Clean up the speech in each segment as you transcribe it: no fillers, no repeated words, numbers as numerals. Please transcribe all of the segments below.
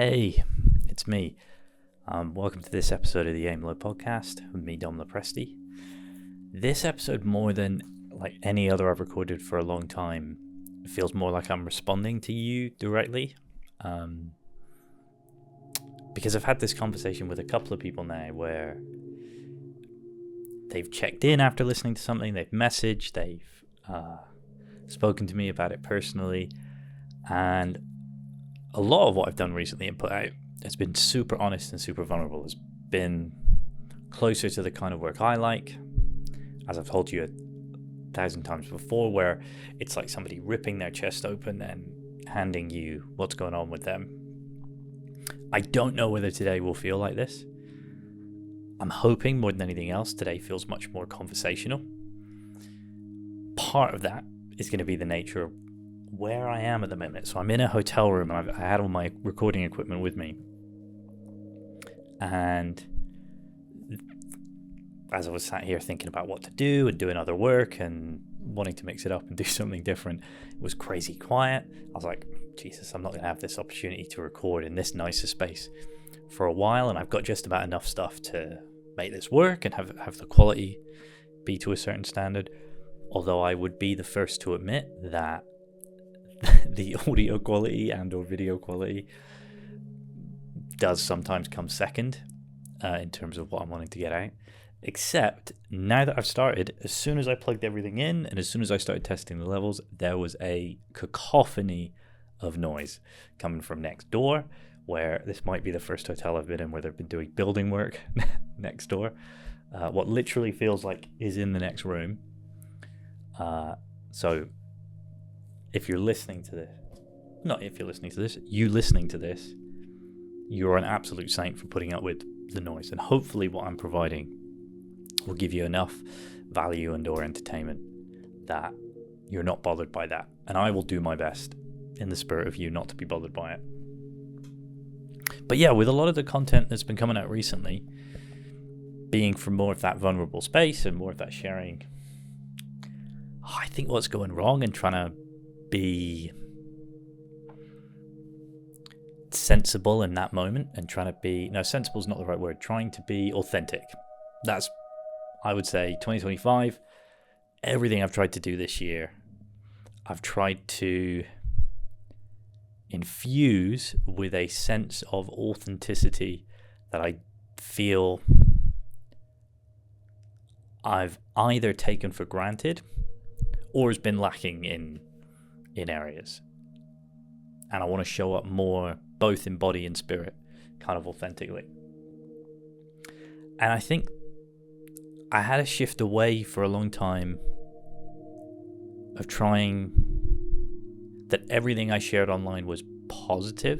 Hey, it's me. Welcome to this episode of the Aim Low podcast with me, Dom Lepresti. This episode, more than like any other I've recorded for a long time, feels more like I'm responding to you directly. Because I've had this conversation with a couple of people now where they've checked in after listening to something, they've messaged, they've spoken to me about it personally, and a lot of what I've done recently and put out has been super honest and super vulnerable. It's been closer to the kind of work I like, as I've told you 1,000 times before, where it's like somebody ripping their chest open and handing you what's going on with them. I don't know whether today will feel like this. I'm hoping more than anything else today feels much more conversational. Part of that is going to be the nature of where I am at the moment. So I'm in a hotel room and I had all my recording equipment with me. And as I was sat here thinking about what to do and doing other work and wanting to mix it up and do something different, it was crazy quiet. I was like, Jesus, I'm not going to have this opportunity to record in this nicer space for a while. And I've got just about enough stuff to make this work and have the quality be to a certain standard. Although I would be the first to admit that the audio quality and or video quality does sometimes come second in terms of what I'm wanting to get out. Except now that I've started, as soon as I plugged everything in and as soon as I started testing the levels, there was a cacophony of noise coming from next door, where this might be the first hotel I've been in where they've been doing building work next door. What literally feels like is in the next room. So if you're listening to this, you listening to this, you're an absolute saint for putting up with the noise. And hopefully what I'm providing will give you enough value and or entertainment that you're not bothered by that. And I will do my best in the spirit of you not to be bothered by it. But yeah, with a lot of the content that's been coming out recently, being from more of that vulnerable space and more of that sharing, I think what's going wrong and trying to be sensible in that moment and sensible is not the right word, trying to be authentic. That's, I would say, 2025, everything I've tried to do this year, I've tried to infuse with a sense of authenticity that I feel I've either taken for granted or has been lacking in areas. And I want to show up more, both in body and spirit, kind of authentically. And I think I had a shift away for a long time of trying that everything I shared online was positive.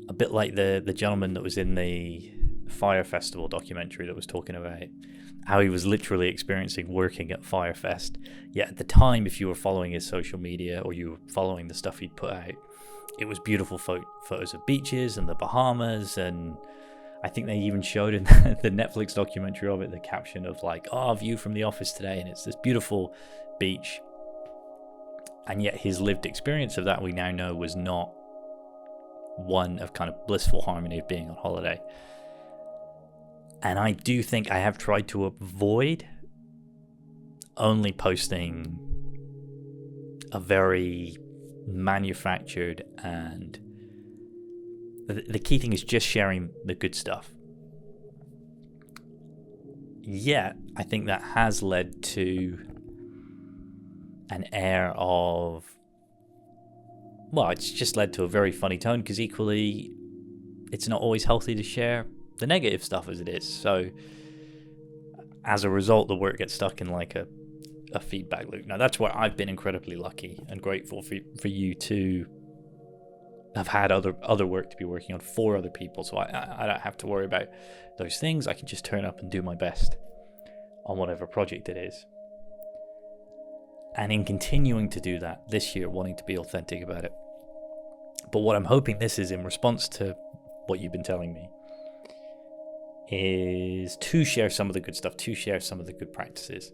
A bit like the gentleman that was in the Fire Festival documentary that was talking about how he was literally experiencing working at Firefest. Yet at the time, if you were following his social media or you were following the stuff he'd put out, it was beautiful photos of beaches and the Bahamas. And I think they even showed in the Netflix documentary of it, the caption of like, view from the office today. And it's this beautiful beach. And yet his lived experience of that, we now know, was not one of kind of blissful harmony of being on holiday. And I do think I have tried to avoid only posting a very manufactured, and the key thing is just sharing the good stuff. Yet, I think that has led to an air of, it's just led to a very funny tone, because equally, it's not always healthy to share the negative stuff as it is. So as a result, the work gets stuck in like a feedback loop. Now that's where I've been incredibly lucky and grateful for you to have had other work to be working on for other people. So I don't have to worry about those things. I can just turn up and do my best on whatever project it is. And in continuing to do that this year, wanting to be authentic about it. But what I'm hoping this is in response to what you've been telling me, is to share some of the good stuff, to share some of the good practices.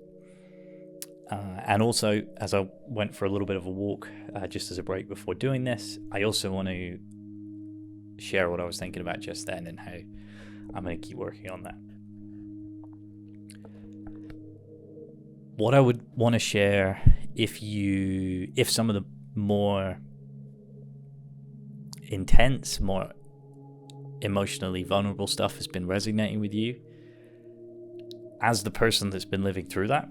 And also, as I went for a little bit of a walk just as a break before doing this, I also want to share what I was thinking about just then and how I'm going to keep working on that. What I would want to share, if some of the more intense, more emotionally vulnerable stuff has been resonating with you, as the person that's been living through that,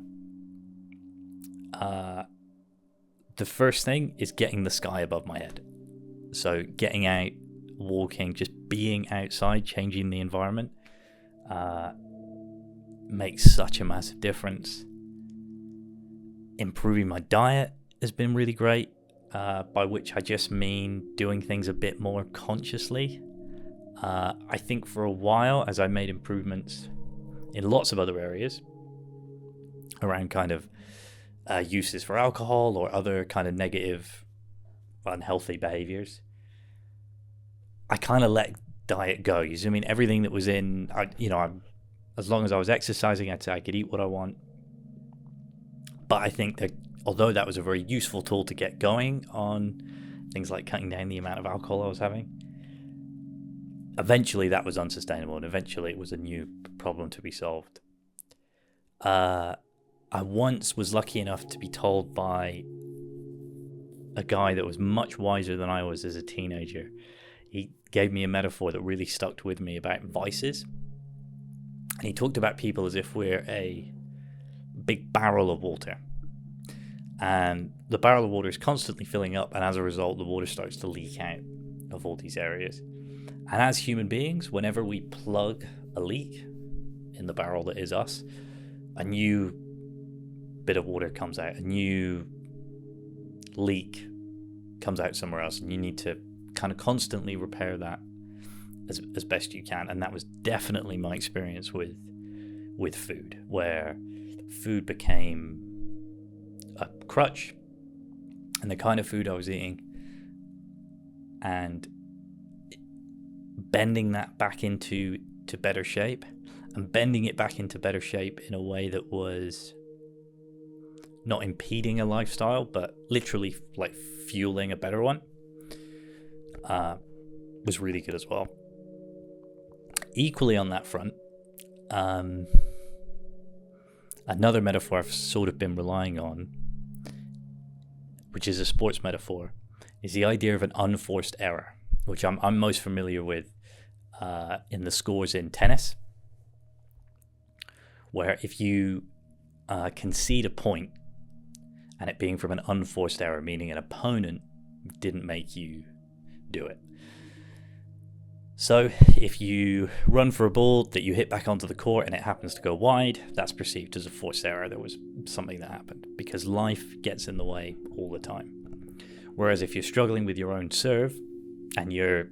the first thing is getting the sky above my head. So getting out, walking, just being outside, changing the environment, makes such a massive difference. Improving my diet has been really great, by which I just mean doing things a bit more consciously. I think for a while, as I made improvements in lots of other areas around kind of uses for alcohol or other kind of negative, unhealthy behaviors, I kind of let diet go. You see, I mean, everything that was in, as long as I was exercising, I'd say I could eat what I want. But I think that although that was a very useful tool to get going on things like cutting down the amount of alcohol I was having, eventually that was unsustainable, and eventually it was a new problem to be solved. I once was lucky enough to be told by a guy that was much wiser than I was as a teenager. He gave me a metaphor that really stuck with me about vices. And he talked about people as if we're a big barrel of water. And the barrel of water is constantly filling up, and as a result, the water starts to leak out of all these areas. And as human beings, whenever we plug a leak in the barrel that is us, a new bit of water comes out, a new leak comes out somewhere else, and you need to kind of constantly repair that as best you can. And that was definitely my experience with food, where food became a crutch, and the kind of food I was eating, and bending that back into better shape, and bending it back into better shape in a way that was not impeding a lifestyle, but literally like fueling a better one, was really good as well. Equally on that front, another metaphor I've sort of been relying on, which is a sports metaphor, is the idea of an unforced error, which I'm most familiar with in the scores in tennis, where if you concede a point, and it being from an unforced error, meaning an opponent didn't make you do it. So if you run for a ball that you hit back onto the court and it happens to go wide, that's perceived as a forced error. There was something that happened, because life gets in the way all the time. Whereas if you're struggling with your own serve and you're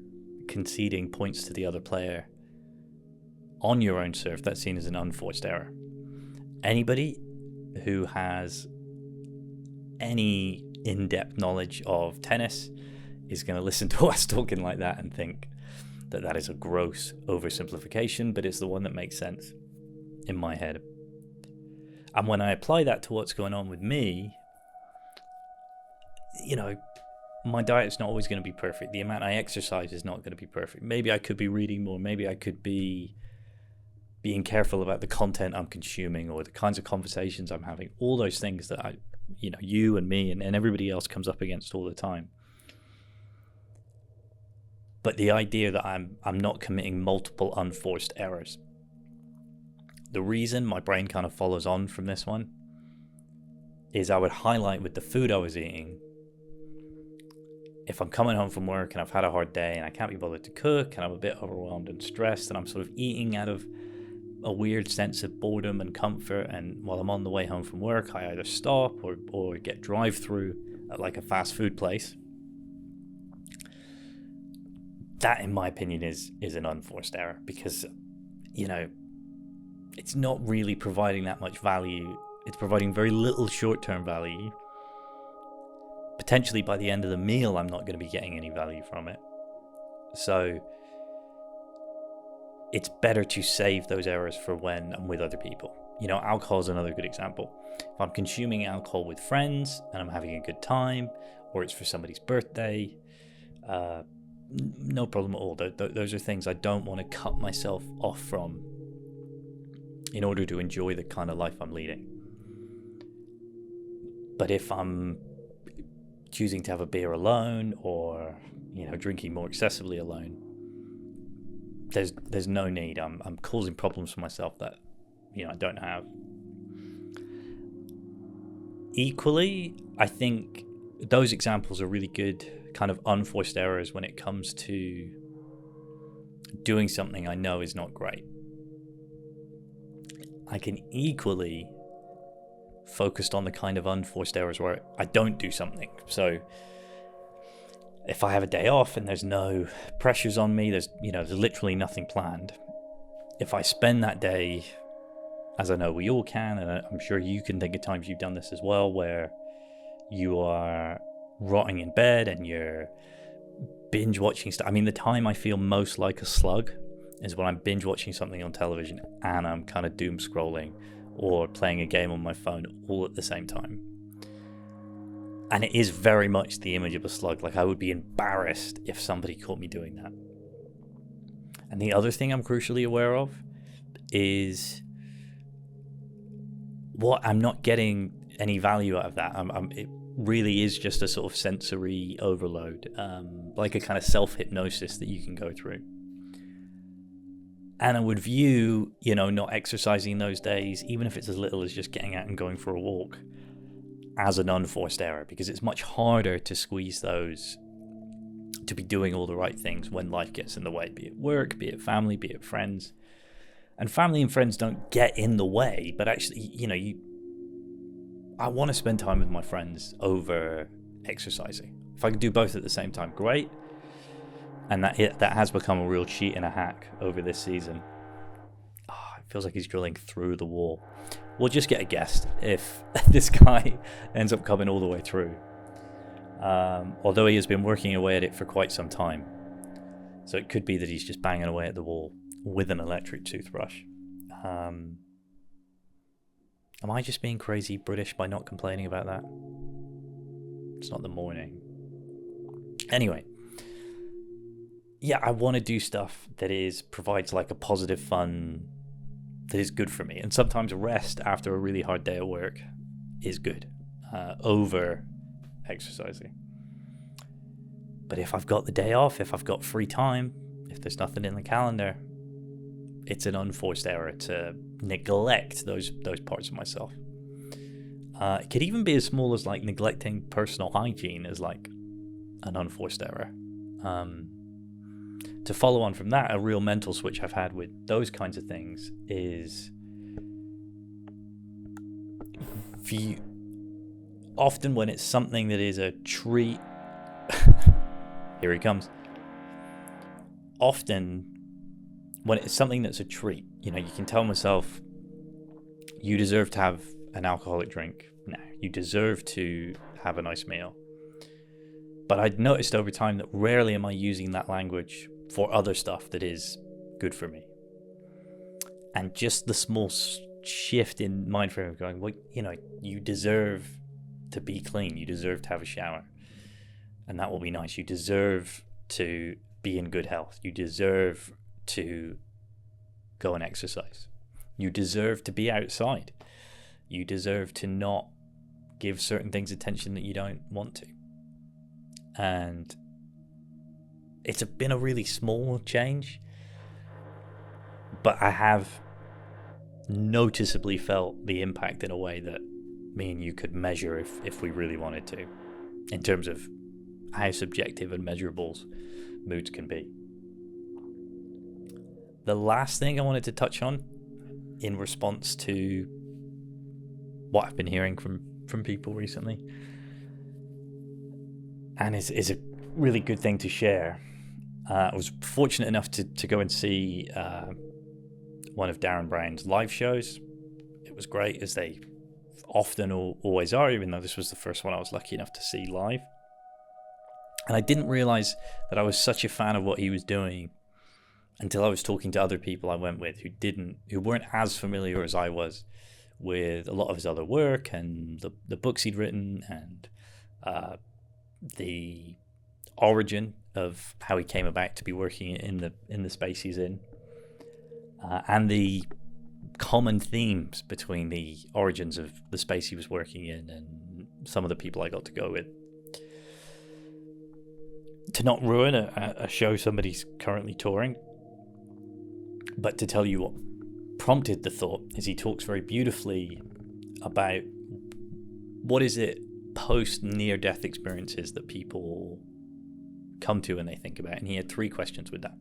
conceding points to the other player on your own serve, that's seen as an unforced error. Anybody who has any in-depth knowledge of tennis is going to listen to us talking like that and think that that is a gross oversimplification, but it's the one that makes sense in my head. And when I apply that to what's going on with me, my diet's not always going to be perfect. The amount I exercise is not going to be perfect. Maybe I could be reading more. Maybe I could be being careful about the content I'm consuming or the kinds of conversations I'm having. All those things that you and me and everybody else comes up against all the time. But the idea that I'm not committing multiple unforced errors. The reason my brain kind of follows on from this one is I would highlight with the food I was eating. If I'm coming home from work and I've had a hard day and I can't be bothered to cook and I'm a bit overwhelmed and stressed and I'm sort of eating out of a weird sense of boredom and comfort, and while I'm on the way home from work, I either stop or get drive-through at like a fast food place. That, in my opinion, is an unforced error, because, it's not really providing that much value. It's providing very little short-term value. Potentially by the end of the meal, I'm not going to be getting any value from it. So it's better to save those errors for when I'm with other people. Alcohol is another good example. If I'm consuming alcohol with friends and I'm having a good time, or it's for somebody's birthday, no problem at all. Those are things I don't want to cut myself off from in order to enjoy the kind of life I'm leading. But if I'm choosing to have a beer alone, or drinking more excessively alone, there's no need. I'm causing problems for myself that I don't have. Equally, I think those examples are really good kind of unforced errors when it comes to doing something I know is not great. I can equally focused on the kind of unforced errors where I don't do something. So if I have a day off and there's no pressures on me, there's literally nothing planned. If I spend that day, as I know we all can, and I'm sure you can think of times you've done this as well, where you are rotting in bed and you're binge watching stuff. I mean, the time I feel most like a slug is when I'm binge watching something on television and I'm kind of doom scrolling or playing a game on my phone all at the same time. And it is very much the image of a slug. Like, I would be embarrassed if somebody caught me doing that. And the other thing I'm crucially aware of is what I'm not getting any value out of that. It really is just a sort of sensory overload, like a kind of self-hypnosis that you can go through. And I would view, not exercising those days, even if it's as little as just getting out and going for a walk, as an unforced error, because it's much harder to squeeze those to be doing all the right things when life gets in the way, be it work, be it family, be it friends. And family and friends don't get in the way, but actually, I want to spend time with my friends over exercising. If I could do both at the same time, great. And that has become a real cheat and a hack over this season. It feels like he's drilling through the wall. We'll just get a guess if this guy ends up coming all the way through. Although he has been working away at it for quite some time. So it could be that he's just banging away at the wall with an electric toothbrush. Am I just being crazy British by not complaining about that? It's not the morning. Anyway. Yeah, I want to do stuff that provides like a positive fun that is good for me. And sometimes rest after a really hard day at work is good over exercising. But if I've got the day off, if I've got free time, if there's nothing in the calendar, it's an unforced error to neglect those parts of myself. It could even be as small as like neglecting personal hygiene as like an unforced error. To follow on from that, a real mental switch I've had with those kinds of things is often when it's something that is a treat. Here he comes. Often when it's something that's a treat, you can tell myself, you deserve to have an alcoholic drink now. You deserve to have a nice meal. But I'd noticed over time that rarely am I using that language for other stuff that is good for me. And just the small shift in mind frame of going, well, you deserve to be clean. You deserve to have a shower. And that will be nice. You deserve to be in good health. You deserve to go and exercise. You deserve to be outside. You deserve to not give certain things attention that you don't want to. And it's been a really small change, but I have noticeably felt the impact in a way that me and you could measure if we really wanted to, in terms of how subjective and measurable moods can be. The last thing I wanted to touch on in response to what I've been hearing from people recently, and is a really good thing to share. I was fortunate enough to go and see one of Darren Brown's live shows. It was great, as they often always are, even though this was the first one I was lucky enough to see live. And I didn't realize that I was such a fan of what he was doing until I was talking to other people I went with who weren't as familiar as I was with a lot of his other work and the books he'd written and the origin of how he came about to be working in the space he's in, and the common themes between the origins of the space he was working in and some of the people I got to go with. To not ruin a show somebody's currently touring, but to tell you what prompted the thought, is he talks very beautifully about what is it post near-death experiences that people come to and they think about. And he had three questions with that.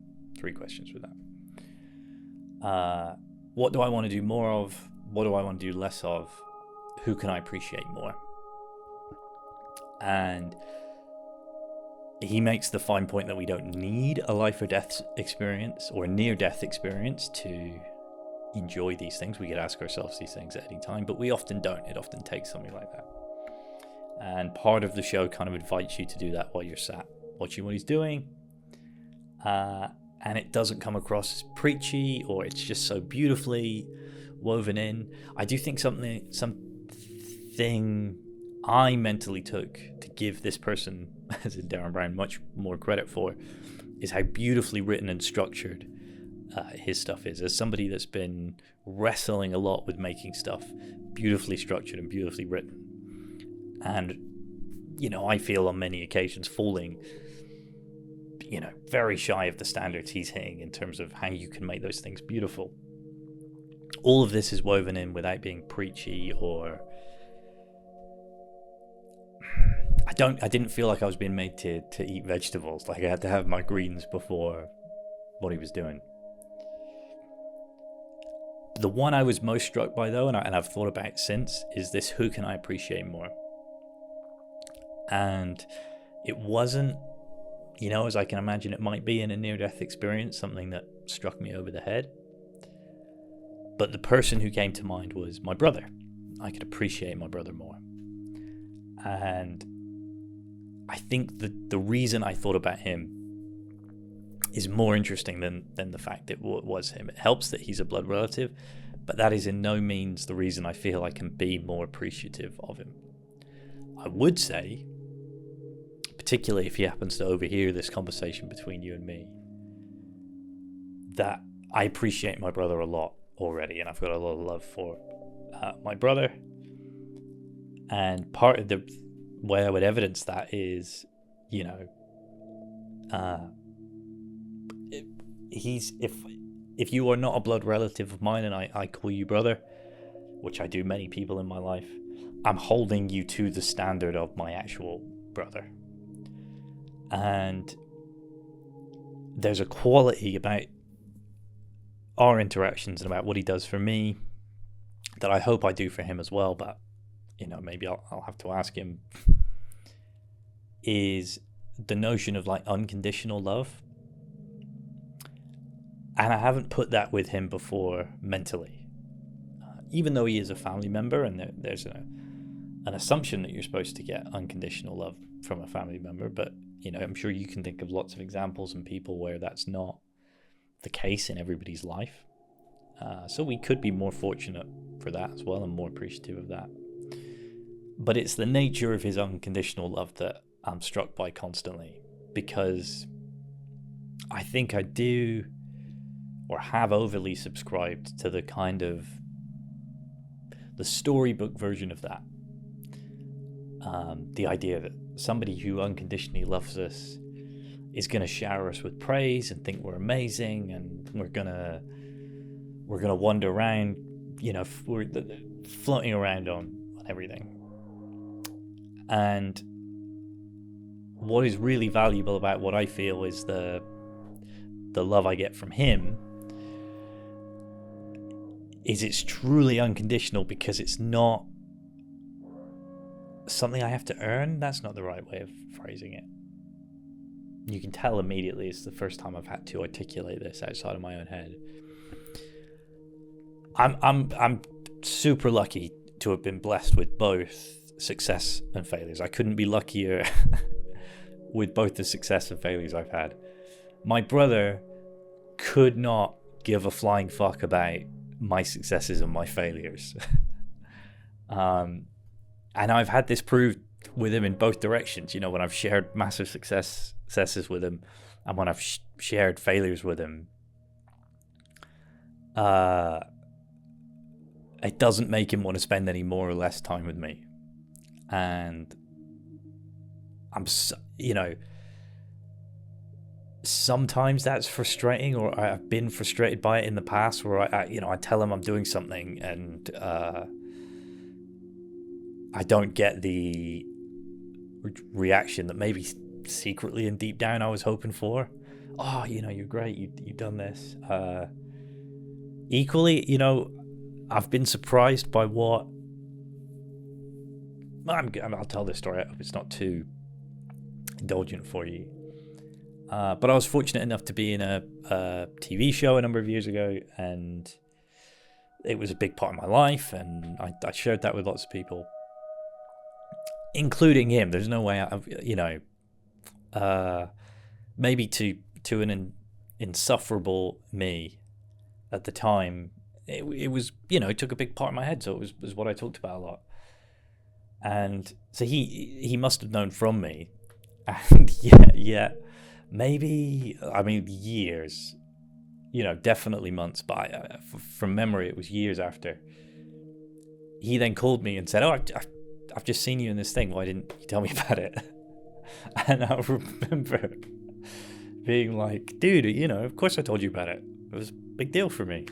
What do I want to do more of? What do I want to do less of? Who can I appreciate more? And he makes the fine point that we don't need a life or death experience or near-death experience to enjoy these things. We could ask ourselves these things at any time, but we often don't. It often takes something like that. And part of the show kind of invites you to do that while you're sat watching what he's doing. And it doesn't come across as preachy, or it's just so beautifully woven in. I do think something I mentally took to give this person, as in Darren Brown, much more credit for, is how beautifully written and structured his stuff is. As somebody that's been wrestling a lot with making stuff beautifully structured and beautifully written, and I feel on many occasions falling very shy of the standards he's hitting in terms of how you can make those things beautiful. All of this is woven in without being preachy, or I didn't feel like I was being made to eat vegetables. Like I had to have my greens before what he was doing. The one I was most struck by, though, and I've thought about since, is this: who can I appreciate more? And it wasn't, as I can imagine it might be in a near-death experience, something that struck me over the head. But the person who came to mind was my brother. I could appreciate my brother more. And I think the reason I thought about him is more interesting than the fact that it was him. It helps that he's a blood relative, but that is in no means the reason I feel I can be more appreciative of him. I would say, particularly if he happens to overhear this conversation between you and me, that I appreciate my brother a lot already, and I've got a lot of love for my brother. And part of the way I would evidence that is, if you are not a blood relative of mine and I call you brother, which I do many people in my life, I'm holding you to the standard of my actual brother. And there's a quality about our interactions and about what he does for me that I hope I do for him as well, but maybe I'll have to ask him, is the notion of like unconditional love. And I haven't put that with him before mentally, even though he is a family member, and there's an assumption that you're supposed to get unconditional love from a family member, but I'm sure you can think of lots of examples and people where that's not the case in everybody's life. So we could be more fortunate for that as well, and more appreciative of that. But it's the nature of his unconditional love that I'm struck by constantly, because I think I do, or have overly subscribed to the kind of the storybook version of that. The idea that somebody who unconditionally loves us is going to shower us with praise and think we're amazing, and we're gonna wander around, we're floating around on everything. And what is really valuable about what I feel is the love I get from him is it's truly unconditional, because it's not something I have to earn. That's not the right way of phrasing it. You can tell immediately it's the first time I've had to articulate this outside of my own head. I'm super lucky to have been blessed with both success and failures. I couldn't be luckier with both the success and failures I've had. My brother could not give a flying fuck about my successes and my failures. And I've had this proved with him in both directions. When I've shared massive success successes with him, and when I've shared failures with him, it doesn't make him want to spend any more or less time with me. And I'm, sometimes that's frustrating, or I've been frustrated by it in the past, where I tell him I'm doing something and I don't get the reaction that maybe secretly and deep down I was hoping for. Oh, you're great, you've done this. Equally, I've been surprised by what I'll tell this story. I hope it's not too indulgent for you. But I was fortunate enough to be in a TV show a number of years ago, and it was a big part of my life, and I shared that with lots of people, including him. There's no way maybe to an insufferable me at the time, it was, it took a big part of my head, so it was what I talked about a lot. And so he must have known from me, and maybe, years, definitely months, but from memory it was years after, he then called me and said, oh, I've just seen you in this thing, why didn't you tell me about it? And I remember being like, dude, of course I told you about it. It was a big deal for me.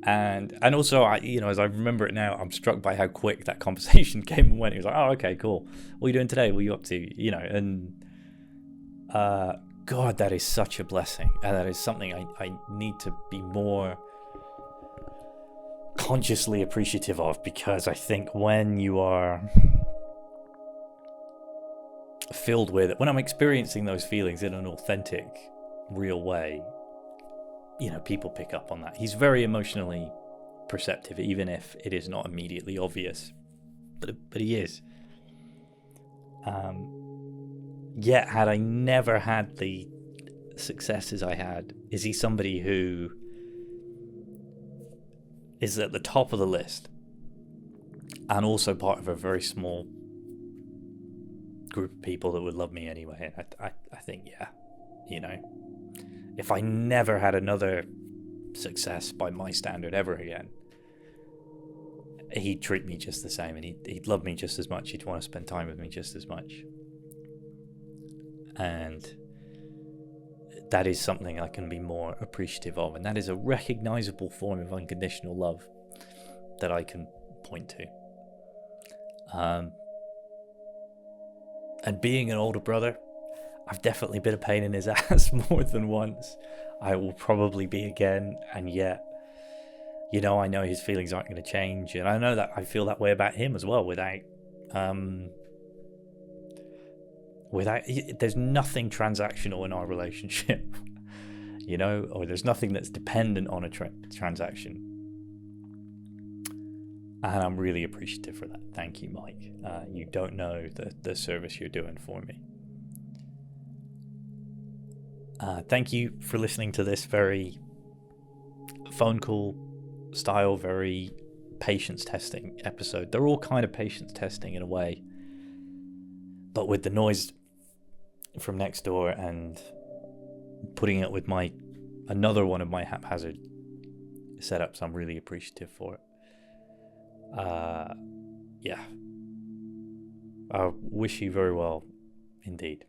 And also, as I remember it now, I'm struck by how quick that conversation came and went. He was like, oh, okay, cool. What are you doing today? What are you up to? And God, that is such a blessing. And that is something I need to be more consciously appreciative of, because I think when you are filled with it, when I'm experiencing those feelings in an authentic, real way, people pick up on that. He's very emotionally perceptive, even if it is not immediately obvious, but he is. Yet, had I never had the successes I had, is he somebody who is at the top of the list, and also part of a very small group of people that would love me anyway? And I think, if I never had another success by my standard ever again, he'd treat me just the same, and he'd love me just as much. He'd want to spend time with me just as much. And that is something I can be more appreciative of, and that is a recognizable form of unconditional love that I can point to. And being an older brother, I've definitely been a pain in his ass more than once. I will probably be again, and yet, I know his feelings aren't going to change, and I know that I feel that way about him as well. Without there's nothing transactional in our relationship, or there's nothing that's dependent on a transaction. And I'm really appreciative for that. Thank you, Mike. You don't know the service you're doing for me. Thank you for listening to this very phone call style, very patience testing episode. They're all kind of patience testing in a way, but with the noise from next door and putting it with another one of my haphazard setups, I'm really appreciative for it. I wish you very well indeed.